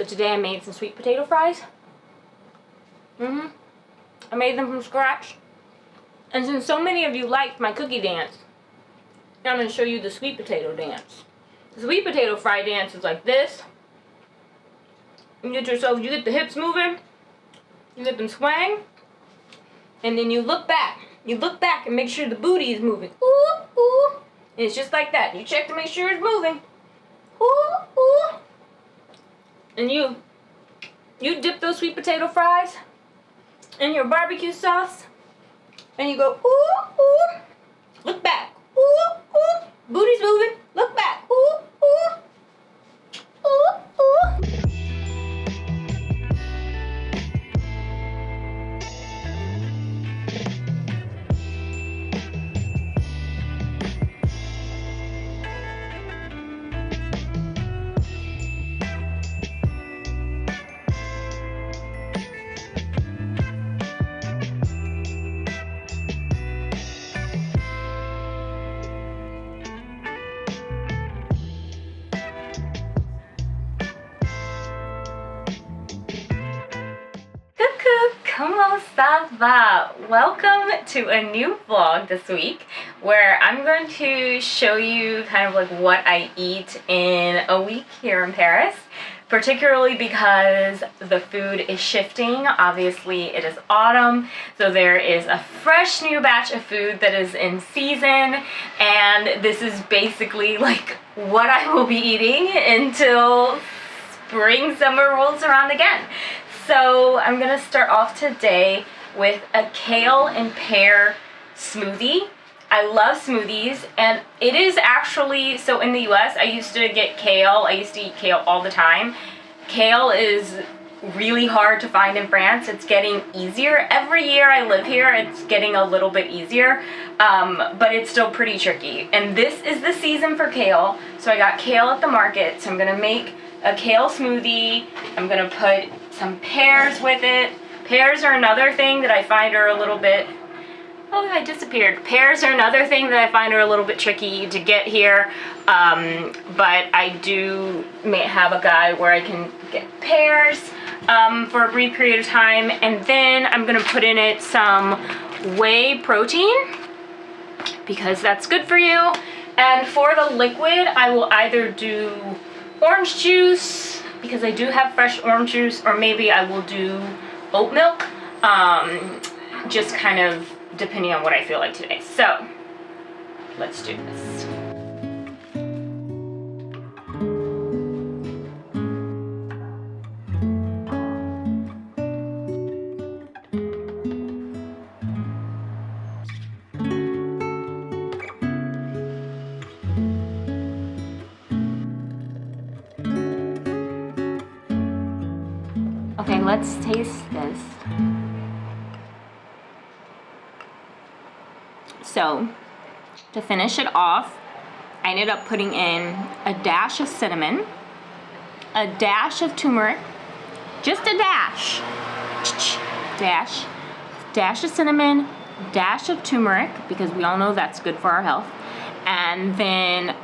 So today I made some sweet potato fries. I made them from scratch. And since so many of you liked my cookie dance, I'm going to show you the sweet potato dance. The sweet potato fry dance is like this. You get the hips moving, you get them swaying, and then you look back. You look back and make sure the booty is moving. Ooh, ooh. And it's just like that. You check to make sure it's moving. Ooh, ooh. And you dip those sweet potato fries in your barbecue sauce, and you go, ooh, ooh. Look back. Ooh, ooh. Booty's moving. Look back. Ooh, ooh. Ooh, ooh. Comment ça va? Welcome to a new vlog this week where I'm going to show you kind of like what I eat in a week here in Paris, particularly because the food is shifting. Obviously it is autumn, so there is a fresh new batch of food that is in season, and this is basically like what I will be eating until spring, summer rolls around again. So I'm gonna start off today with a kale and pear smoothie. I love smoothies, and it is actually, so in the US, I used to get kale. I used to eat kale all the time. Kale is really hard to find in France. It's getting easier. Every year I live here, it's getting a little bit easier, but it's still pretty tricky. And this is the season for kale, so I got kale at the market, so I'm gonna make a kale smoothie. I'm gonna put some pears with it. Pears are another thing that I find are a little bit, oh, I disappeared. Pears are another thing that I find are a little bit tricky to get here, but I do have a guy where I can get pears for a brief period of time, and then I'm gonna put in it some whey protein because that's good for you. And for the liquid, I will either do orange juice, because I do have fresh orange juice, or maybe I will do oat milk, just kind of depending on what I feel like today. So let's do this. Okay, let's taste this. So, to finish it off, I ended up putting in a dash of cinnamon, a dash of turmeric, just a dash, dash of cinnamon, dash of turmeric, because we all know that's good for our health, and then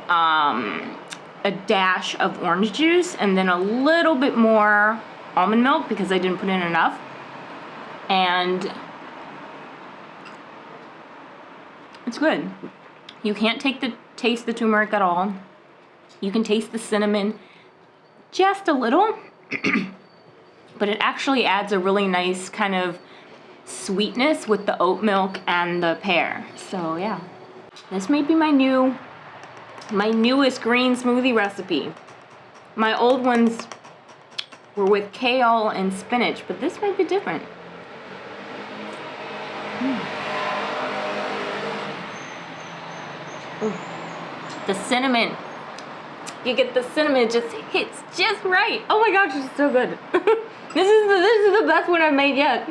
a dash of orange juice, and then a little bit more almond milk because I didn't put in enough. And it's good. You can't taste the turmeric at all. You can taste the cinnamon just a little, but it actually adds a really nice kind of sweetness with the oat milk and the pear. So yeah, this may be my newest green smoothie recipe. My old ones were with kale and spinach, but this might be different. The cinnamon, you get the cinnamon, it just hits just right. Oh my gosh, it's so good. This is the best one I've made yet.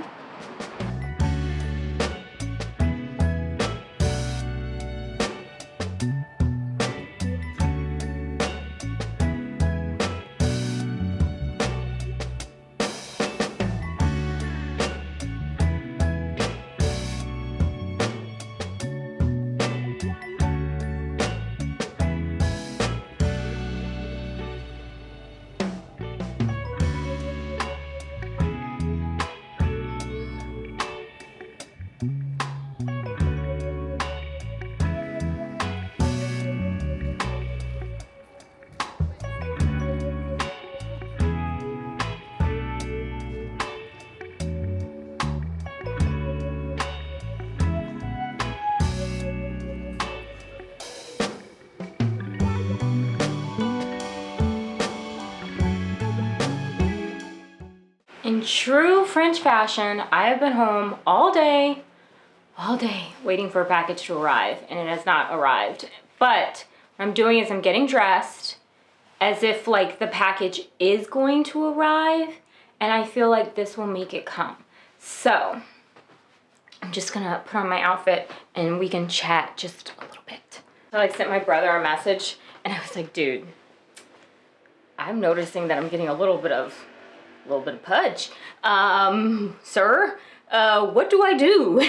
in true French fashion, I have been home all day, waiting for a package to arrive, and it has not arrived. But what I'm doing is I'm getting dressed as if like the package is going to arrive, and I feel like this will make it come. So I'm just gonna put on my outfit and we can chat just a little bit. So I sent my brother a message and I was like, dude, I'm noticing that I'm getting a little bit of pudge. Sir, what do I do?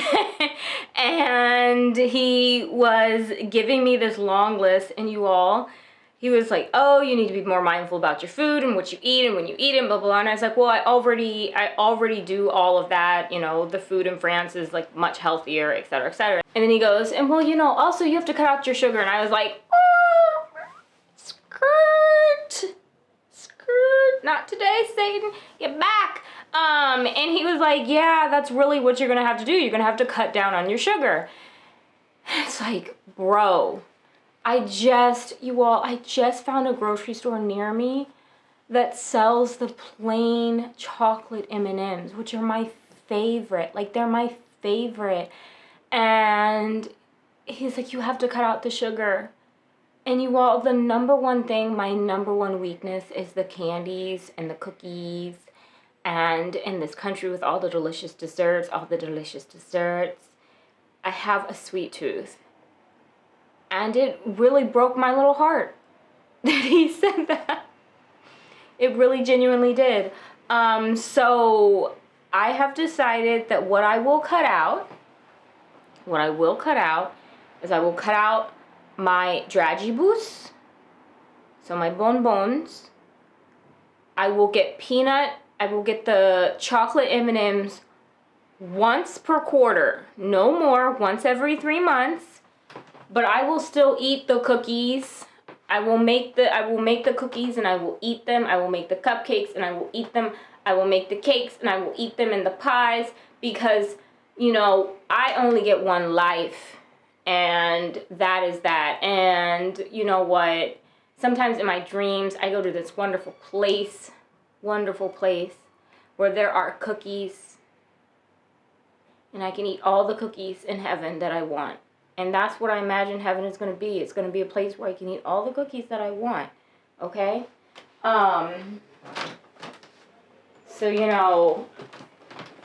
And he was giving me this long list, and he was like, oh, you need to be more mindful about your food and what you eat and when you eat it, blah, blah, blah. And I was like, well, I already do all of that. You know, the food in France is like much healthier, et cetera, et cetera. And then he goes, and well, you know, also you have to cut out your sugar. And I was like, oh, skirt, not today, Satan, get back. And he was like, yeah, that's really what you're gonna have to do. You're gonna have to cut down on your sugar. It's like, bro, I just found a grocery store near me that sells the plain chocolate M&Ms, which are my favorite. Like, they're my favorite. And he's like, you have to cut out the sugar. And you all, the number one thing, my number one weakness is the candies and the cookies. And in this country with all the delicious desserts, I have a sweet tooth. And it really broke my little heart that he said that. It really genuinely did. So I have decided that what I will cut out is I will cut out my dragibus, so my bonbons. I will get the chocolate M&Ms once per quarter, no more, once every 3 months. But I will still eat the cookies. I will make the cookies and I will eat them. I will make the cupcakes and I will eat them. I will make the cakes and I will eat them in the pies, because, you know, I only get one life, and that is that. And you know what? Sometimes in my dreams, I go to this wonderful place where there are cookies, and I can eat all the cookies in heaven that I want. And that's what I imagine heaven is going to be. It's going to be a place where I can eat all the cookies that I want. Okay? So, you know,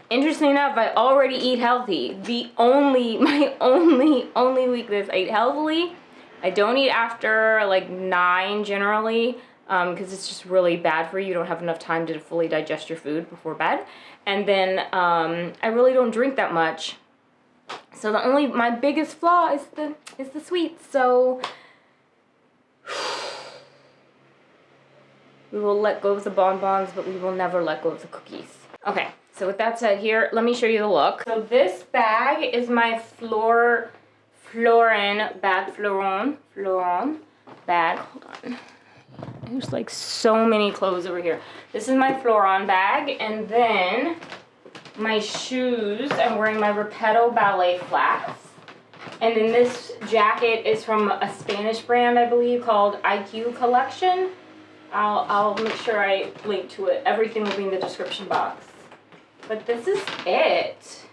interesting enough, I already eat healthy. My only weakness, I eat healthily. I don't eat after like 9 generally, because it's just really bad for you. You don't have enough time to fully digest your food before bed. And then I really don't drink that much. So my biggest flaw is the sweets. So we will let go of the bonbons, but we will never let go of the cookies. Okay, so with that said, here, let me show you the look. So this bag is my Floron bag. Hold on. There's like so many clothes over here. This is my Floron bag, and then my shoes, I'm wearing my Repetto ballet flats. And then this jacket is from a Spanish brand, I believe, called IQ Collection. I'll make sure I link to it. Everything will be in the description box. But this is it.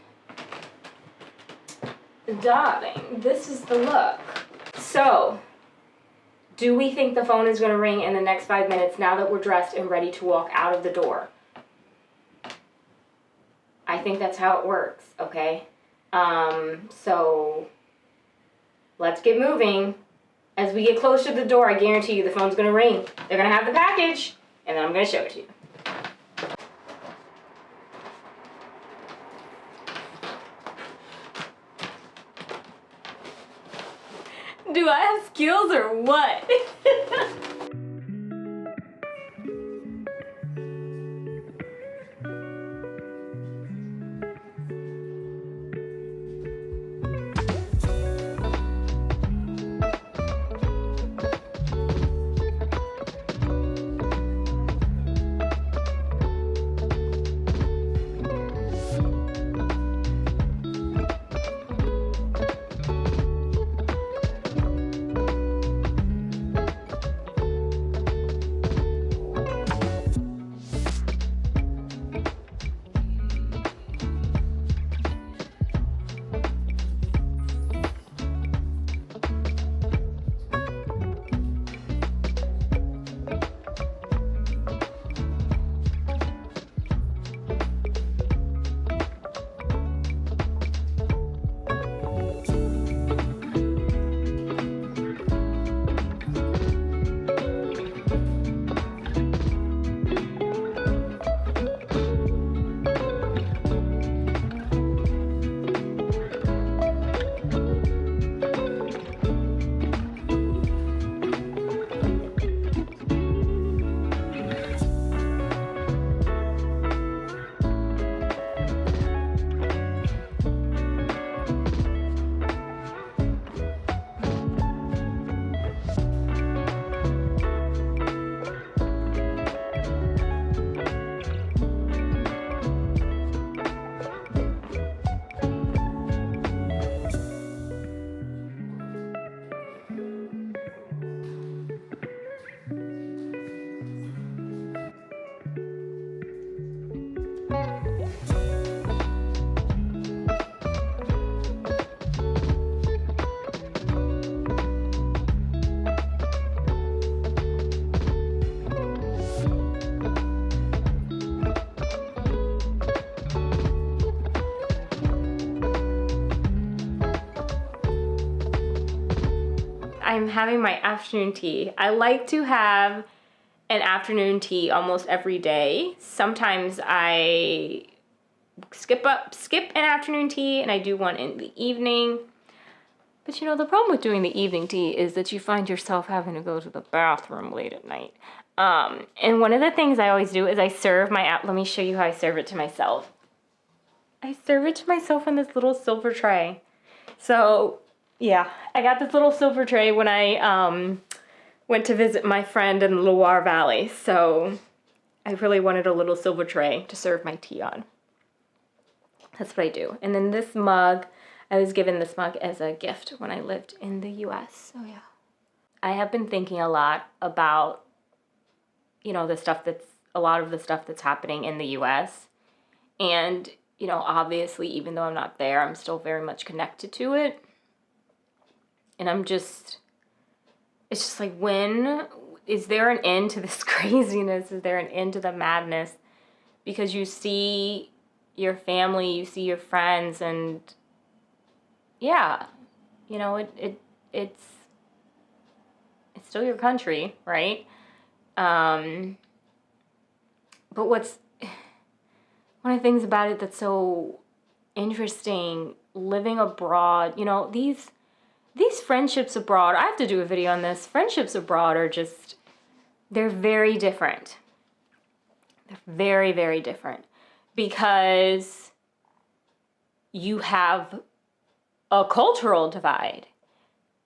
Darling, this is the look. So, do we think the phone is going to ring in the next 5 minutes now that we're dressed and ready to walk out of the door? I think that's how it works, okay? So let's get moving. As we get close to the door, I guarantee you the phone's gonna ring. They're gonna have the package, and then I'm gonna show it to you. Do I have skills or what? I'm having my afternoon tea. I like to have an afternoon tea almost every day. Sometimes I skip an afternoon tea and I do one in the evening. But you know, the problem with doing the evening tea is that you find yourself having to go to the bathroom late at night. And one of the things I always do is I serve let me show you how I serve it to myself. I serve it to myself in this little silver tray. So yeah, I got this little silver tray when I went to visit my friend in the Loire Valley. So I really wanted a little silver tray to serve my tea on. That's what I do. And then this mug, I was given this mug as a gift when I lived in the US. So yeah. I have been thinking a lot about, you know, a lot of the stuff that's happening in the US. And, you know, obviously, even though I'm not there, I'm still very much connected to it. And it's just like, when is there an end to this craziness? Is there an end to the madness? Because you see your family, you see your friends, and yeah, you know, it's still your country, right? But one of the things about it that's so interesting, living abroad, you know, these friendships abroad, I have to do a video on this. Friendships abroad are just, they're very different. They're very, very different because you have a cultural divide,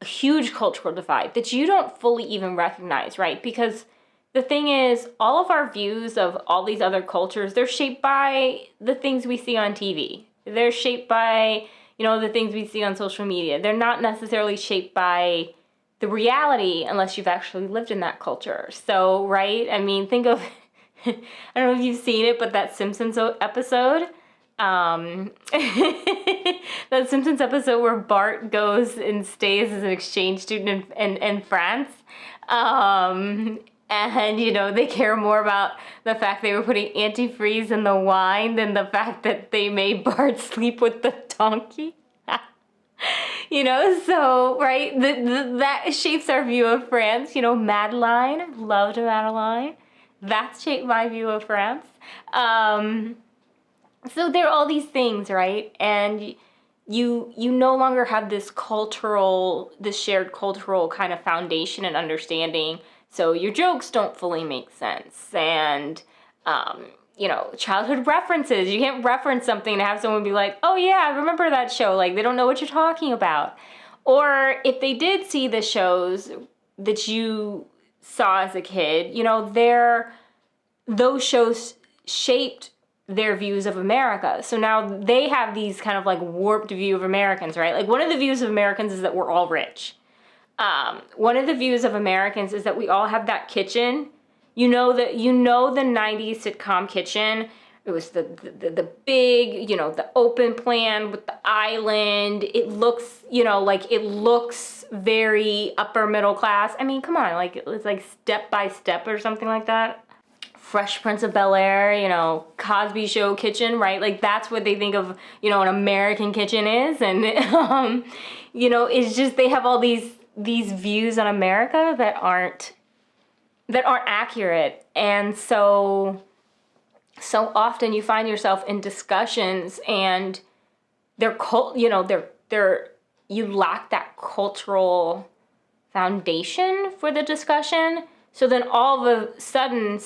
a huge cultural divide that you don't fully even recognize, right? Because the thing is, all of our views of all these other cultures, they're shaped by the things we see on TV. They're shaped by, you know, the things we see on social media. They're not necessarily shaped by the reality unless you've actually lived in that culture. So, right? I mean, think of, I don't know if you've seen it, but that Simpsons episode, that Simpsons episode where Bart goes and stays as an exchange student in France. And, you know, they care more about the fact they were putting antifreeze in the wine than the fact that they made Bart sleep with the donkey. You know, so, right, that shapes our view of France. You know, Madeline, loved Madeline. That shaped my view of France. So there are all these things, right? And you no longer have this shared cultural kind of foundation and understanding. So your jokes don't fully make sense. And, you know, childhood references. You can't reference something and have someone be like, oh yeah, I remember that show. Like, they don't know what you're talking about. Or if they did see the shows that you saw as a kid, you know, those shows shaped their views of America. So now they have these kind of like warped view of Americans, right? Like, one of the views of Americans is that we're all rich. One of the views of Americans is that we all have that kitchen. You know the 90s sitcom kitchen. It was the big, you know, the open plan with the island. It looks, you know, like it looks very upper middle class. I mean, come on, like it's like Step by Step or something like that. Fresh Prince of Bel-Air, you know, Cosby Show kitchen, right? Like, that's what they think of, you know, an American kitchen is. And, you know, it's just, they have all these views on America that aren't accurate. And so often you find yourself in discussions and you lack that cultural foundation for the discussion. So then all of a sudden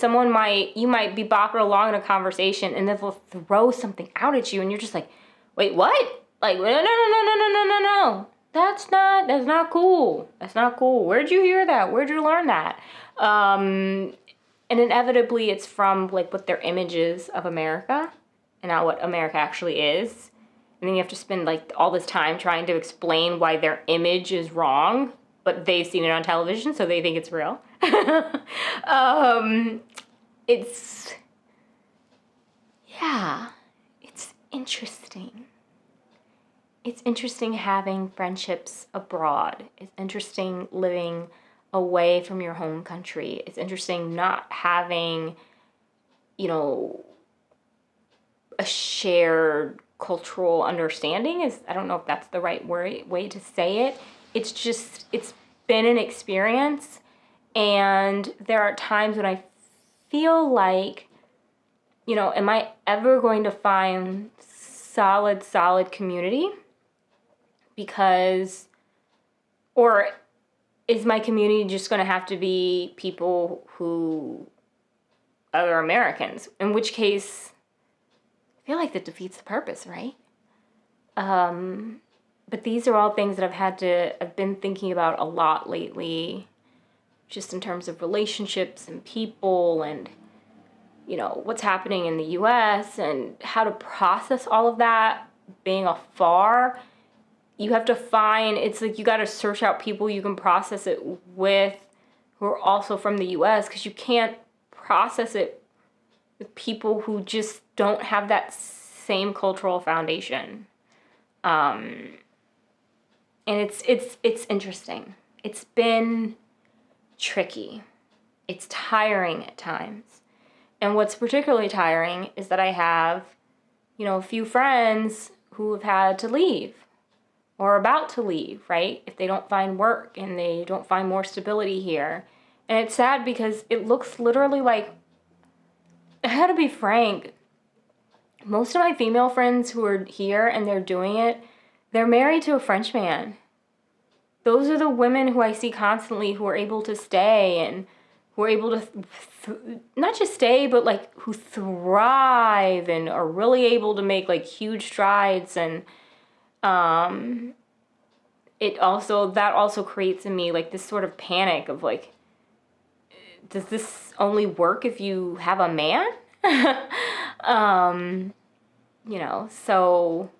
you might be bopping along in a conversation and then they'll throw something out at you and you're just like, wait, what? Like, no. That's not cool. That's not cool. Where'd you hear that? Where'd you learn that? And inevitably it's from like what their image is of America and not what America actually is. And then you have to spend like all this time trying to explain why their image is wrong, but they've seen it on television, so they think it's real. It's interesting. It's interesting having friendships abroad. It's interesting living away from your home country. It's interesting not having, you know, a shared cultural understanding. I don't know if that's the right way to say it. It's just, been an experience, and there are times when I feel like, you know, am I ever going to find solid community? Because, or is my community just going to have to be people who are Americans? In which case, I feel like that defeats the purpose, right? But these are all things that I've been thinking about a lot lately, just in terms of relationships and people and, you know, what's happening in the US and how to process all of that being afar. You have to find, it's like you got to search out people you can process it with who are also from the US, because you can't process it with people who just don't have that same cultural foundation. And it's interesting. It's been tricky. It's tiring at times. And what's particularly tiring is that I have, you know, a few friends who have had to leave or about to leave, right? If they don't find work and they don't find more stability here. And it's sad because it looks literally like, I had to be frank, most of my female friends who are here and they're doing it, they're married to a French man. Those are the women who I see constantly who are able to stay and who are able to not just stay, but like who thrive and are really able to make like huge strides. And that also creates in me like this sort of panic of like, does this only work if you have a man? You know, so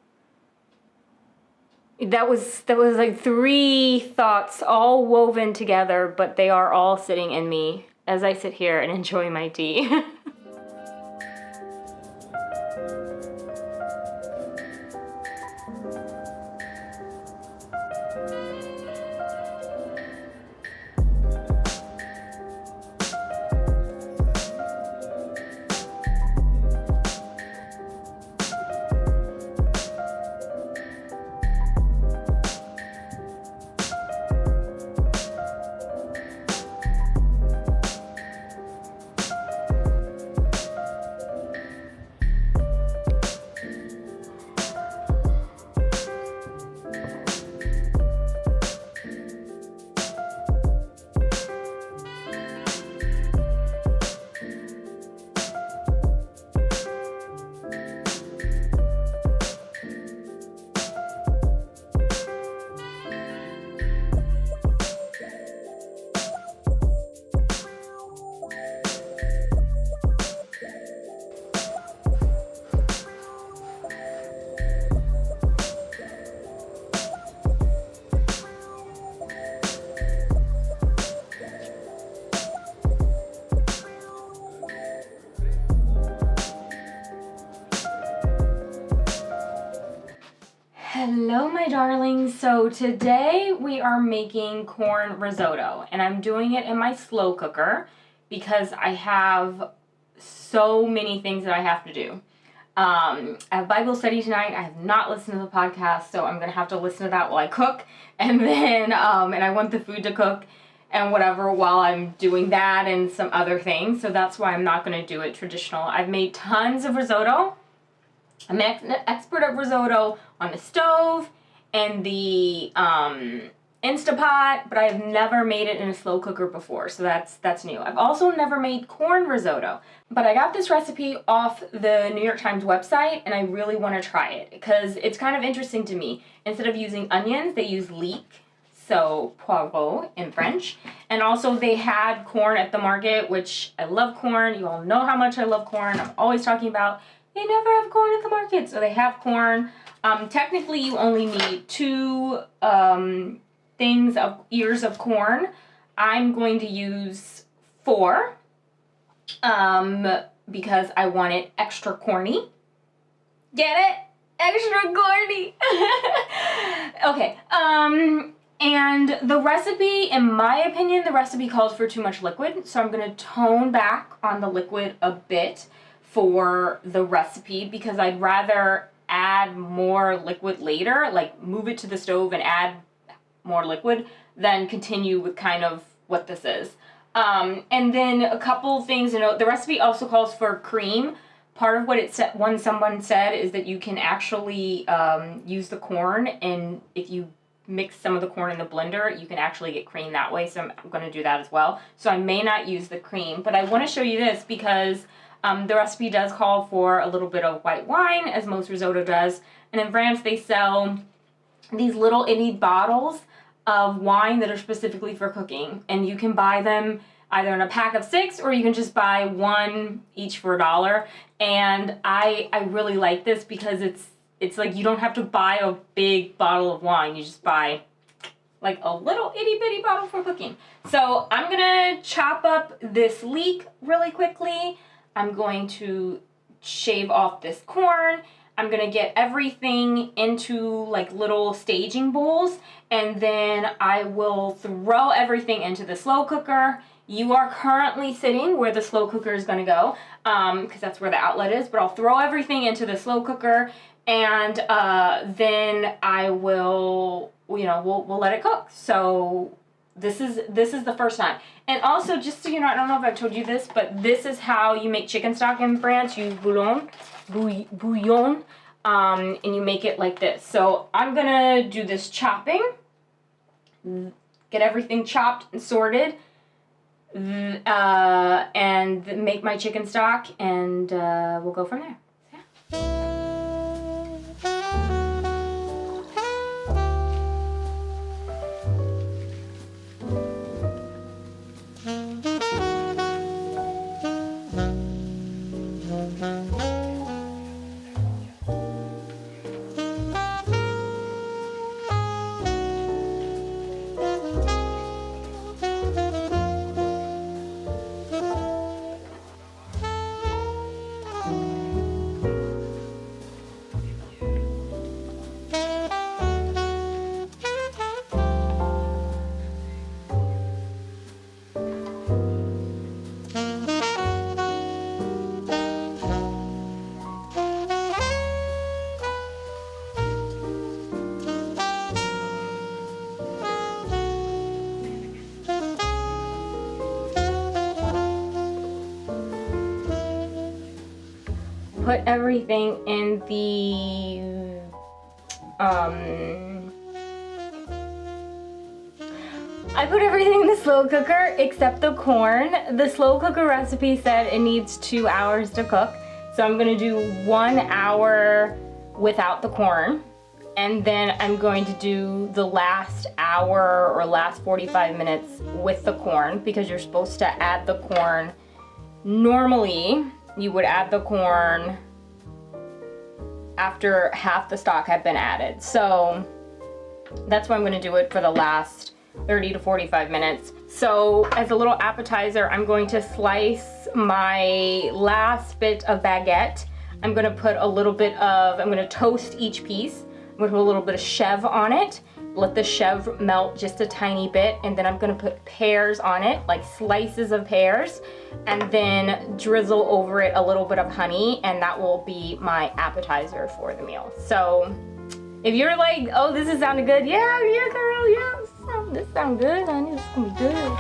that was like 3 thoughts all woven together, but they are all sitting in me as I sit here and enjoy my tea. Hello, my darlings. So today we are making corn risotto, and I'm doing it in my slow cooker because I have so many things that I have to do. I have Bible study tonight. I have not listened to the podcast, so I'm going to have to listen to that while I cook, and then, and I want the food to cook and whatever while I'm doing that and some other things, so that's why I'm not going to do it traditional. I've made tons of risotto. I'm an expert at risotto on the stove and the Instapot, but I have never made it in a slow cooker before, so that's new. I've also never made corn risotto, but I got this recipe off the New York Times website, and I really want to try it because it's kind of interesting to me. Instead of using onions, they use leek, so poireau in French, and also they had corn at the market, which I love corn. You all know how much I love corn. I'm always talking about they never have corn at the market, so they have corn. Technically, you only need 2 ears of corn. I'm going to use 4 because I want it extra corny. Get it? Extra corny. Okay. And the recipe, in my opinion, the recipe calls for too much liquid, so I'm going to tone back on the liquid a bit for the recipe because I'd rather add more liquid later, like move it to the stove and add more liquid, then continue with kind of what this is. And then a couple things to note. The recipe also calls for cream. Part of what it said, someone said, is that you can actually use the corn, and if you mix some of the corn in the blender, you can actually get cream that way. So I'm going to do that as well. So I may not use the cream, but I want to show you this because the recipe does call for a little bit of white wine, as most risotto does. And in France, they sell these little itty bottles of wine that are specifically for cooking, and you can buy them either in a pack of 6 or you can just buy one each for $1. And I really like this because it's like you don't have to buy a big bottle of wine. You just buy like a little itty bitty bottle for cooking. So I'm gonna chop up this leek really quickly. I'm going to shave off this corn. I'm gonna get everything into like little staging bowls, and then I will throw everything into the slow cooker. You are currently sitting where the slow cooker is gonna go, because that's where the outlet is, but I'll throw everything into the slow cooker, and then I will, we'll let it cook. So this is the first time. And also, just so you know, I don't know if I've told you this, but this is how you make chicken stock in France. You use bouillon, and you make it like this. So I'm gonna do this chopping, get everything chopped and sorted, and make my chicken stock, and we'll go from there. Yeah. Put everything in the I put everything in the slow cooker except the corn. The slow cooker recipe said it needs 2 hours to cook, so I'm gonna do 1 hour without the corn, and then I'm going to do the last hour or last 45 minutes with the corn, because you're supposed to add the corn. Normally you would add the corn after half the stock had been added. So that's why I'm gonna do it for the last 30 to 45 minutes. So as a little appetizer, I'm going to slice my last bit of baguette. I'm gonna put a little bit of, I'm gonna toast each piece. I'm gonna put a little bit of chèvre on it. Let the chèvre melt just a tiny bit, and then I'm gonna put pears on it, like slices of pears, and then drizzle over it a little bit of honey, and that will be my appetizer for the meal. So if you're like, oh, this is sounding good, yeah, girl, yeah, this sounds good, honey, this is gonna be good.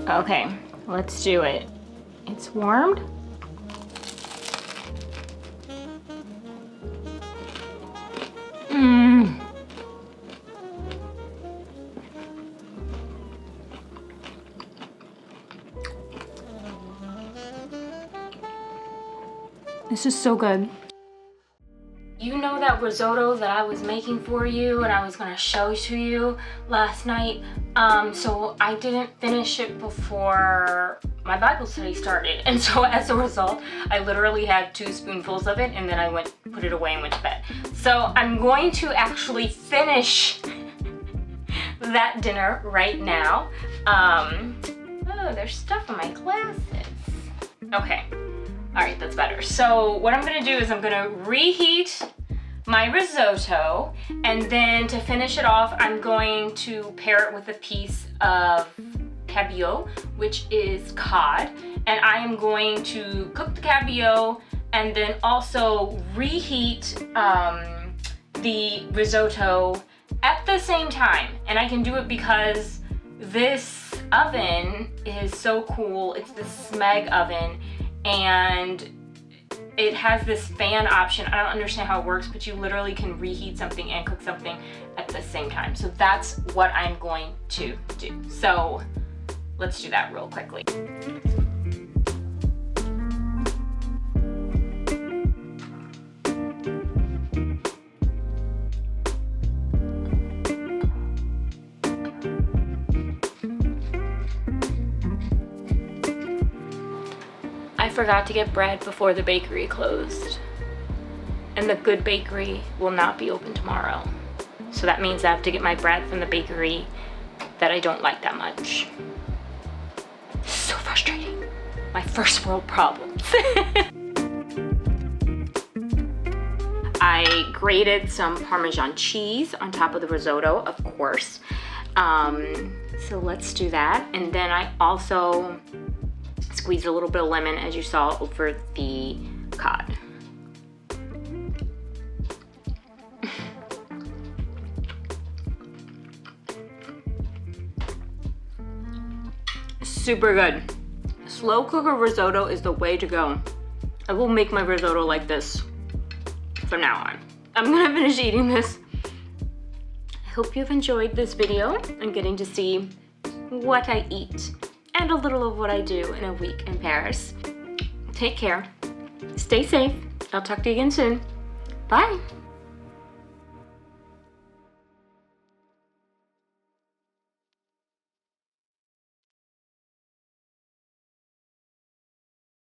Okay, let's do it. It's warmed. This is so good. You know that risotto that I was making for you and I was gonna show to you last night? So I didn't finish it before my Bible study started. And so as a result, I literally had 2 spoonfuls of it, and then I put it away and went to bed. So I'm going to actually finish that dinner right now. Oh, there's stuff in my glasses. Okay. All right, that's better. So what I'm gonna do is I'm gonna reheat my risotto, and then to finish it off, I'm going to pair it with a piece of cabillaud, which is cod, and I am going to cook the cabillaud and then also reheat the risotto at the same time. And I can do it because this oven is so cool. It's the Smeg oven, and it has this fan option. I don't understand how it works, but you literally can reheat something and cook something at the same time. So that's what I'm going to do. So let's do that real quickly. I forgot to get bread before the bakery closed, and the good bakery will not be open tomorrow. So that means I have to get my bread from the bakery that I don't like that much. So frustrating. My first world problems. I grated some Parmesan cheese on top of the risotto, of course. So let's do that. And then I also squeezed a little bit of lemon, as you saw, over the cod. Super good. Slow cooker risotto is the way to go. I will make my risotto like this from now on. I'm gonna finish eating this. I hope you've enjoyed this video and getting to see what I eat and a little of what I do in a week in Paris. Take care. Stay safe. I'll talk to you again soon. Bye.